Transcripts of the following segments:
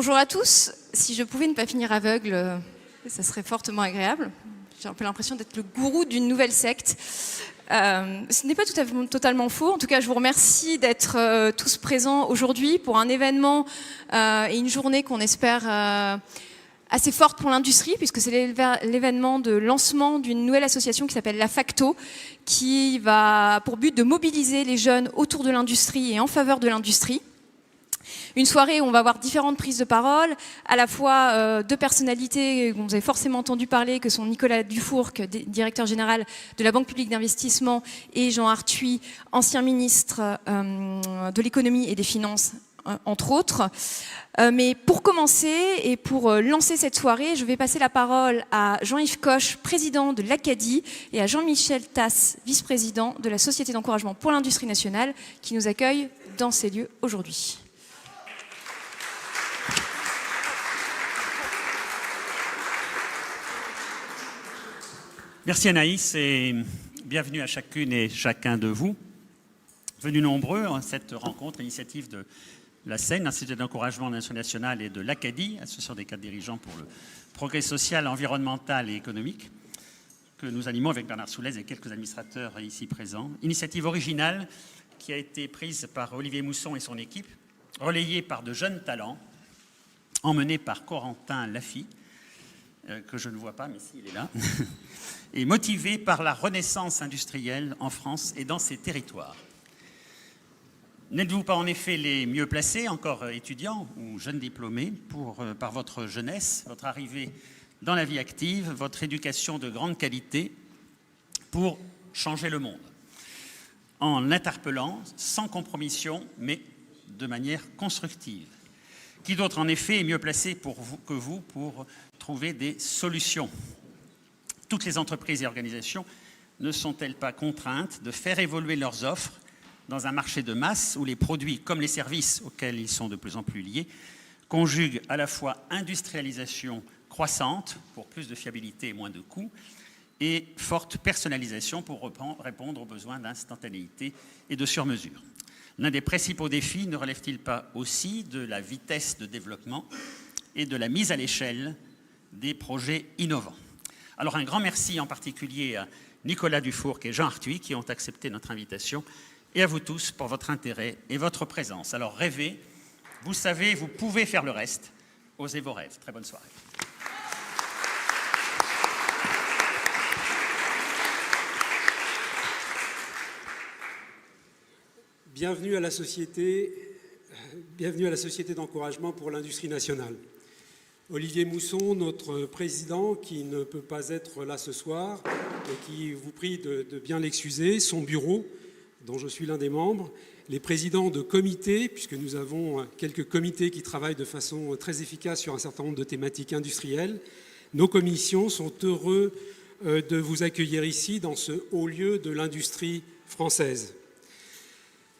Bonjour à tous. Si je pouvais ne pas finir aveugle, ça serait fortement agréable. J'ai un peu l'impression d'être le gourou d'une nouvelle secte. Ce n'est pas totalement faux. En tout cas, je vous remercie d'être tous présents aujourd'hui pour un événement et une journée qu'on espère assez forte pour l'industrie, puisque c'est l'événement de lancement d'une nouvelle association qui s'appelle La Facto, qui va pour but de mobiliser les jeunes autour de l'industrie et en faveur de l'industrie. Une soirée où on va avoir différentes prises de parole, à la fois deux personnalités dont vous avez forcément entendu parler, que sont Nicolas Dufourcq, directeur général de la Banque publique d'investissement, et Jean Arthuis, ancien ministre de l'économie et des finances, entre autres. Mais pour commencer et pour lancer cette soirée, je vais passer la parole à Jean-Yves Coche, président de l'Acadie, et à Jean-Michel Tasse, vice-président de la Société d'encouragement pour l'industrie nationale, qui nous accueille dans ces lieux aujourd'hui. Merci Anaïs et bienvenue à chacune et chacun de vous. Venus nombreux à cette rencontre, initiative de la SEIN, l'Institut d'encouragement de l'industrie nationale, et de l'Acadie, Association des cadres dirigeants pour le progrès social, environnemental et économique, que nous animons avec Bernard Soulez et quelques administrateurs ici présents. Initiative originale qui a été prise par Olivier Mousson et son équipe, relayée par de jeunes talents, emmenée par Corentin Laffi, que je ne vois pas, mais s'il est là, et motivé par la renaissance industrielle en France et dans ses territoires. N'êtes-vous pas en effet les mieux placés, encore étudiants ou jeunes diplômés, par votre jeunesse, votre arrivée dans la vie active, votre éducation de grande qualité, pour changer le monde, en l'interpellant sans compromission, mais de manière constructive. Qui d'autre, en effet, est mieux placé que vous pour trouver des solutions? Toutes les entreprises et organisations ne sont-elles pas contraintes de faire évoluer leurs offres dans un marché de masse où les produits, comme les services auxquels ils sont de plus en plus liés, conjuguent à la fois industrialisation croissante pour plus de fiabilité et moins de coûts et forte personnalisation pour répondre aux besoins d'instantanéité et de sur-mesure? L'un des principaux défis ne relève-t-il pas aussi de la vitesse de développement et de la mise à l'échelle des projets innovants? Alors un grand merci en particulier à Nicolas Dufourcq et Jean Arthuis qui ont accepté notre invitation, et à vous tous pour votre intérêt et votre présence. Alors rêvez, vous savez, vous pouvez faire le reste. Osez vos rêves. Très bonne soirée. Bienvenue à la Société d'encouragement pour l'industrie nationale. Olivier Mousson, notre président, qui ne peut pas être là ce soir et qui vous prie de bien l'excuser, son bureau, dont je suis l'un des membres, les présidents de comités, puisque nous avons quelques comités qui travaillent de façon très efficace sur un certain nombre de thématiques industrielles, nos commissions sont heureux de vous accueillir ici dans ce haut lieu de l'industrie française.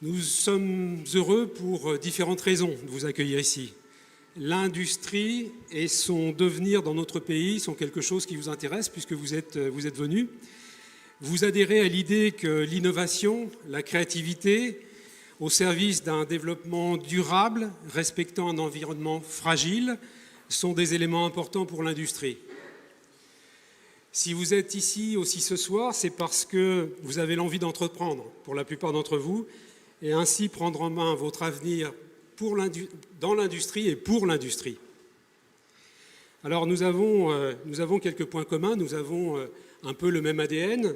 Nous sommes heureux pour différentes raisons de vous accueillir ici. L'industrie et son devenir dans notre pays sont quelque chose qui vous intéresse puisque vous êtes venus. Vous adhérez à l'idée que l'innovation, la créativité, au service d'un développement durable, respectant un environnement fragile, sont des éléments importants pour l'industrie. Si vous êtes ici aussi ce soir, c'est parce que vous avez l'envie d'entreprendre, pour la plupart d'entre vous, et ainsi prendre en main votre avenir dans l'industrie et pour l'industrie. Alors nous avons quelques points communs, nous avons un peu le même ADN,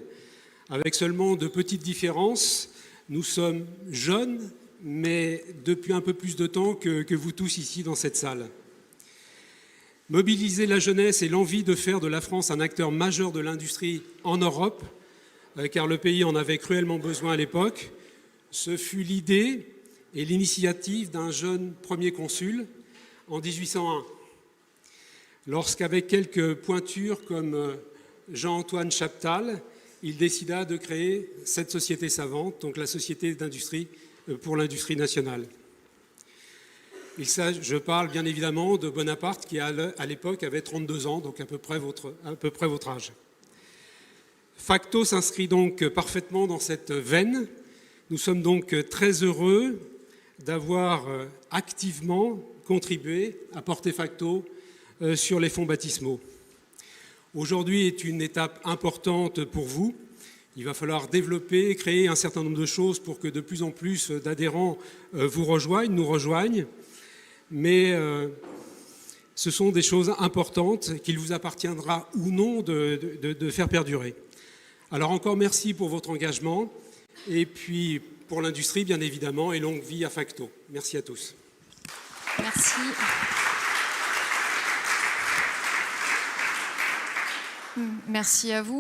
avec seulement de petites différences. Nous sommes jeunes, mais depuis un peu plus de temps que vous tous ici dans cette salle. Mobiliser la jeunesse et l'envie de faire de la France un acteur majeur de l'industrie en Europe, car le pays en avait cruellement besoin à l'époque, ce fut l'idée et l'initiative d'un jeune premier consul en 1801, lorsqu'avec quelques pointures comme Jean-Antoine Chaptal, il décida de créer cette société savante, donc la Société d'industrie pour l'industrie nationale. Je parle bien évidemment de Bonaparte qui à l'époque avait 32 ans, donc à peu près votre âge. Facto s'inscrit donc parfaitement dans cette veine. Nous sommes donc très heureux d'avoir activement contribué à porter facto sur les fonds baptismaux. Aujourd'hui est une étape importante pour vous. Il va falloir développer, créer un certain nombre de choses pour que de plus en plus d'adhérents vous rejoignent, nous rejoignent. Mais ce sont des choses importantes qu'il vous appartiendra ou non de faire perdurer. Alors encore merci pour votre engagement et puis pour l'industrie bien évidemment et longue vie à Facto. Merci à tous. Merci. Merci à vous.